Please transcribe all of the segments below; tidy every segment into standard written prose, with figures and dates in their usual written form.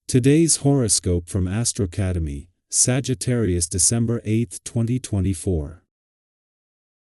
Today's horoscope from AstroCademy, Sagittarius, December 8, 2024.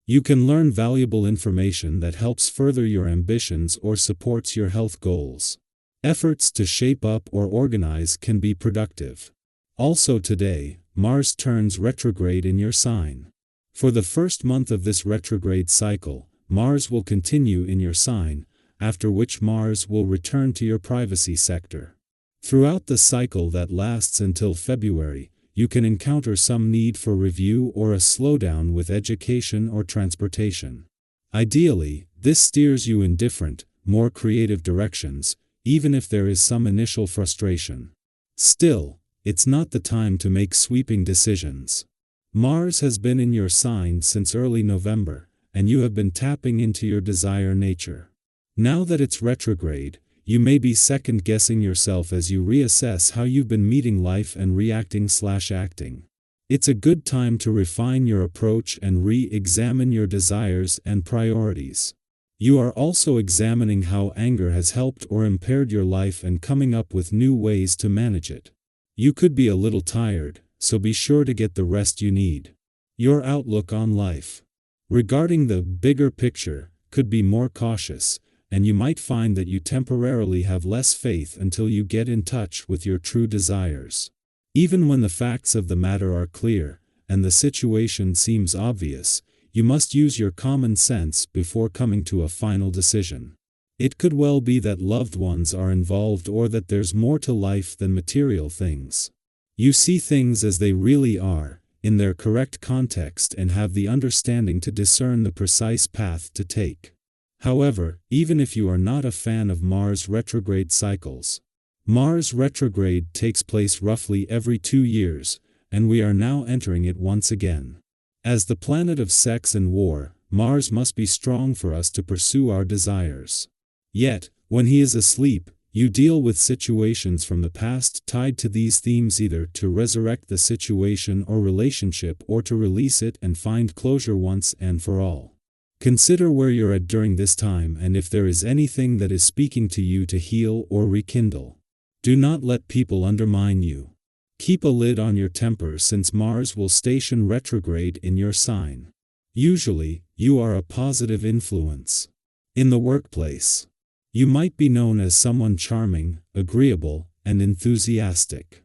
You can learn valuable information that helps further your ambitions or supports your health goals. Efforts to shape up or organize can be productive. Also today, Mars turns retrograde in your sign. For the first month of this retrograde cycle, Mars will continue in your sign, after which Mars will return to your privacy sector. Throughout the cycle that lasts until February, you can encounter some need for review or a slowdown with education or transportation. Ideally, this steers you in different, more creative directions, even if there is some initial frustration. Still, it's not the time to make sweeping decisions. Mars has been in your sign since early November, and you have been tapping into your desire nature. Now that it's retrograde, you may be second-guessing yourself as you reassess how you've been meeting life and reacting/acting. It's a good time to refine your approach and re-examine your desires and priorities. You are also examining how anger has helped or impaired your life and coming up with new ways to manage it. You could be a little tired, so be sure to get the rest you need. Your outlook on life, regarding the bigger picture, could be more cautious, and you might find that you temporarily have less faith until you get in touch with your true desires. Even when the facts of the matter are clear, and the situation seems obvious, you must use your common sense before coming to a final decision. It could well be that loved ones are involved or that there's more to life than material things. You see things as they really are, in their correct context, and have the understanding to discern the precise path to take. However, even if you are not a fan of Mars retrograde cycles, Mars retrograde takes place roughly every 2 years, and we are now entering it once again. As the planet of sex and war, Mars must be strong for us to pursue our desires. Yet, when he is asleep, you deal with situations from the past tied to these themes, either to resurrect the situation or relationship or to release it and find closure once and for all. Consider where you're at during this time and if there is anything that is speaking to you to heal or rekindle. Do not let people undermine you. Keep a lid on your temper, since Mars will station retrograde in your sign. Usually, you are a positive influence. In the workplace, you might be known as someone charming, agreeable, and enthusiastic.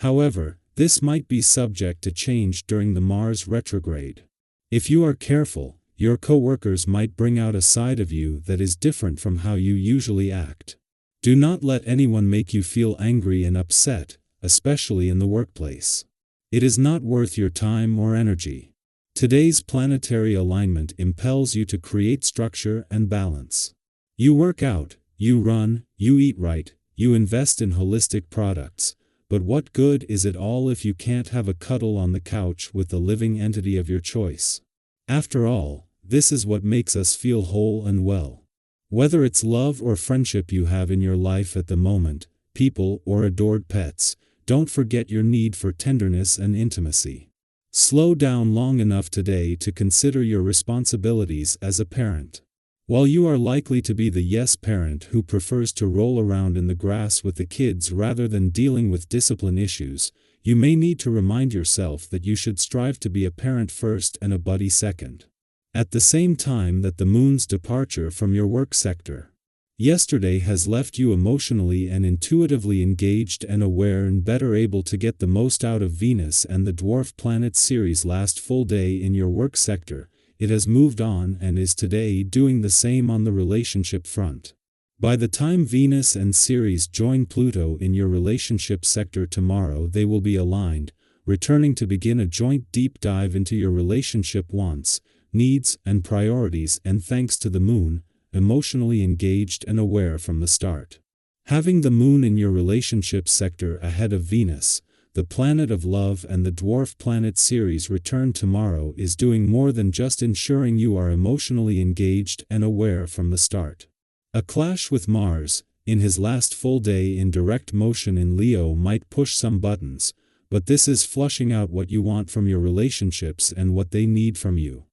However, this might be subject to change during the Mars retrograde. If you are careful, your coworkers might bring out a side of you that is different from how you usually act. Do not let anyone make you feel angry and upset, especially in the workplace. It is not worth your time or energy. Today's planetary alignment impels you to create structure and balance. You work out, you run, you eat right, you invest in holistic products, but what good is it all if you can't have a cuddle on the couch with the living entity of your choice? After all, this is what makes us feel whole and well. Whether it's love or friendship you have in your life at the moment, people or adored pets, don't forget your need for tenderness and intimacy. Slow down long enough today to consider your responsibilities as a parent. While you are likely to be the yes parent who prefers to roll around in the grass with the kids rather than dealing with discipline issues, you may need to remind yourself that you should strive to be a parent first and a buddy second. At the same time that the moon's departure from your work sector yesterday has left you emotionally and intuitively engaged and aware and better able to get the most out of Venus and the dwarf planet Ceres' last full day in your work sector, it has moved on and is today doing the same on the relationship front. By the time Venus and Ceres join Pluto in your relationship sector tomorrow, they will be aligned, returning to begin a joint deep dive into your relationship wants, needs, and priorities, and thanks to the moon, emotionally engaged and aware from the start. Having the moon in your relationship sector ahead of Venus, the planet of love, and the dwarf planet Ceres return tomorrow is doing more than just ensuring you are emotionally engaged and aware from the start. A clash with Mars, in his last full day in direct motion in Leo, might push some buttons, but this is flushing out what you want from your relationships and what they need from you.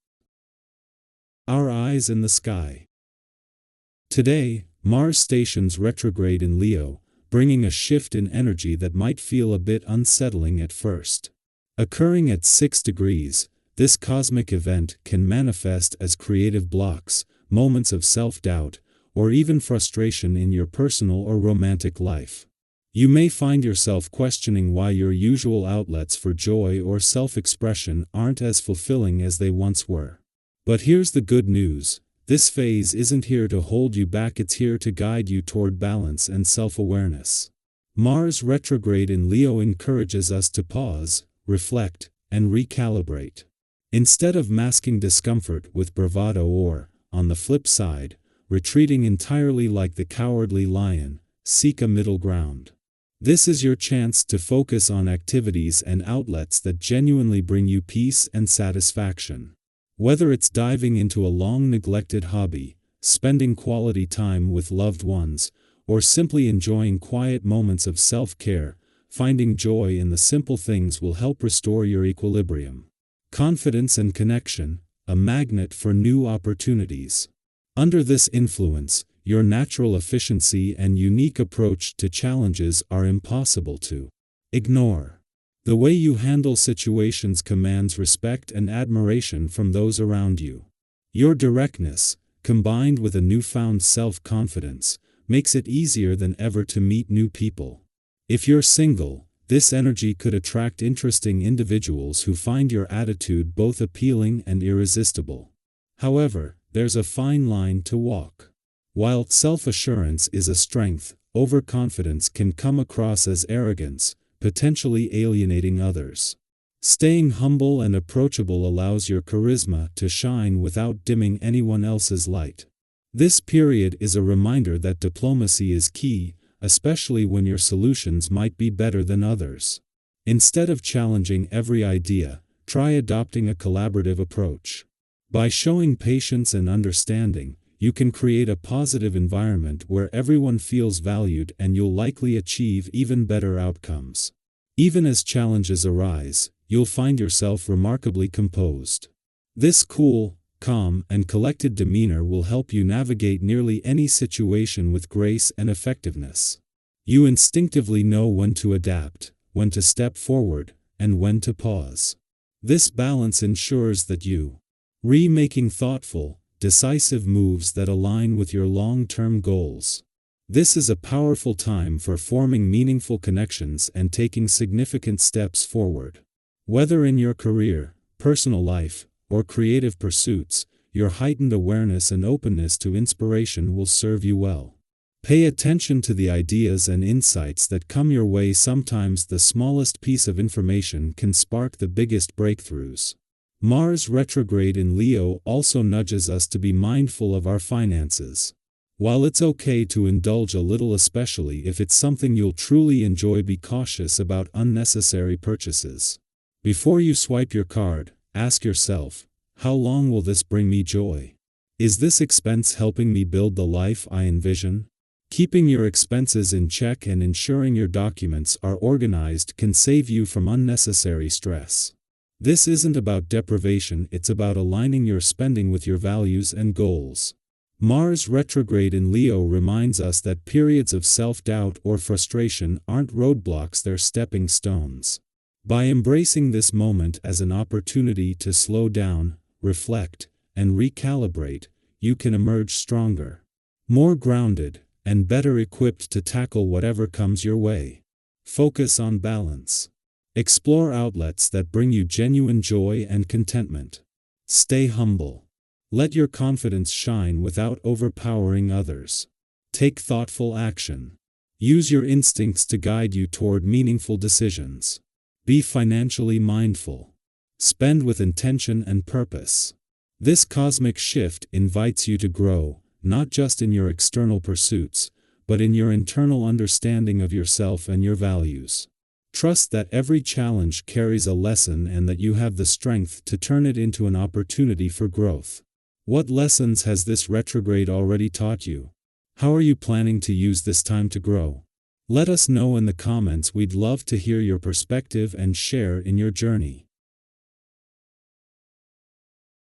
Our eyes in the sky. Today, Mars stations retrograde in Leo, bringing a shift in energy that might feel a bit unsettling at first. Occurring at 6 degrees, this cosmic event can manifest as creative blocks, moments of self-doubt, or even frustration in your personal or romantic life. You may find yourself questioning why your usual outlets for joy or self-expression aren't as fulfilling as they once were. But here's the good news. This phase isn't here to hold you back, it's here to guide you toward balance and self-awareness. Mars retrograde in Leo encourages us to pause, reflect, and recalibrate. Instead of masking discomfort with bravado or, on the flip side, retreating entirely like the cowardly lion, seek a middle ground. This is your chance to focus on activities and outlets that genuinely bring you peace and satisfaction. Whether it's diving into a long-neglected hobby, spending quality time with loved ones, or simply enjoying quiet moments of self-care, finding joy in the simple things will help restore your equilibrium. Confidence and connection, a magnet for new opportunities. Under this influence, your natural efficiency and unique approach to challenges are impossible to ignore. The way you handle situations commands respect and admiration from those around you. Your directness, combined with a newfound self-confidence, makes it easier than ever to meet new people. If you're single, this energy could attract interesting individuals who find your attitude both appealing and irresistible. However, there's a fine line to walk. While self-assurance is a strength, overconfidence can come across as arrogance, potentially alienating others. Staying humble and approachable allows your charisma to shine without dimming anyone else's light. This period is a reminder that diplomacy is key, especially when your solutions might be better than others. Instead of challenging every idea, try adopting a collaborative approach. By showing patience and understanding, you can create a positive environment where everyone feels valued, and you'll likely achieve even better outcomes. Even as challenges arise, you'll find yourself remarkably composed. This cool, calm, and collected demeanor will help you navigate nearly any situation with grace and effectiveness. You instinctively know when to adapt, when to step forward, and when to pause. This balance ensures that you making thoughtful, decisive moves that align with your long-term goals. This is a powerful time for forming meaningful connections and taking significant steps forward. Whether in your career, personal life, or creative pursuits, your heightened awareness and openness to inspiration will serve you well. Pay attention to the ideas and insights that come your way. Sometimes the smallest piece of information can spark the biggest breakthroughs. Mars retrograde in Leo also nudges us to be mindful of our finances. While it's okay to indulge a little, especially if it's something you'll truly enjoy, be cautious about unnecessary purchases. Before you swipe your card, ask yourself, how long will this bring me joy? Is this expense helping me build the life I envision? Keeping your expenses in check and ensuring your documents are organized can save you from unnecessary stress. This isn't about deprivation, it's about aligning your spending with your values and goals. Mars retrograde in Leo reminds us that periods of self-doubt or frustration aren't roadblocks, they're stepping stones. By embracing this moment as an opportunity to slow down, reflect, and recalibrate, you can emerge stronger, more grounded, and better equipped to tackle whatever comes your way. Focus on balance. Explore outlets that bring you genuine joy and contentment. Stay humble. Let your confidence shine without overpowering others. Take thoughtful action. Use your instincts to guide you toward meaningful decisions. Be financially mindful. Spend with intention and purpose. This cosmic shift invites you to grow, not just in your external pursuits, but in your internal understanding of yourself and your values. Trust that every challenge carries a lesson and that you have the strength to turn it into an opportunity for growth. What lessons has this retrograde already taught you? How are you planning to use this time to grow? Let us know in the comments. We'd love to hear your perspective and share in your journey.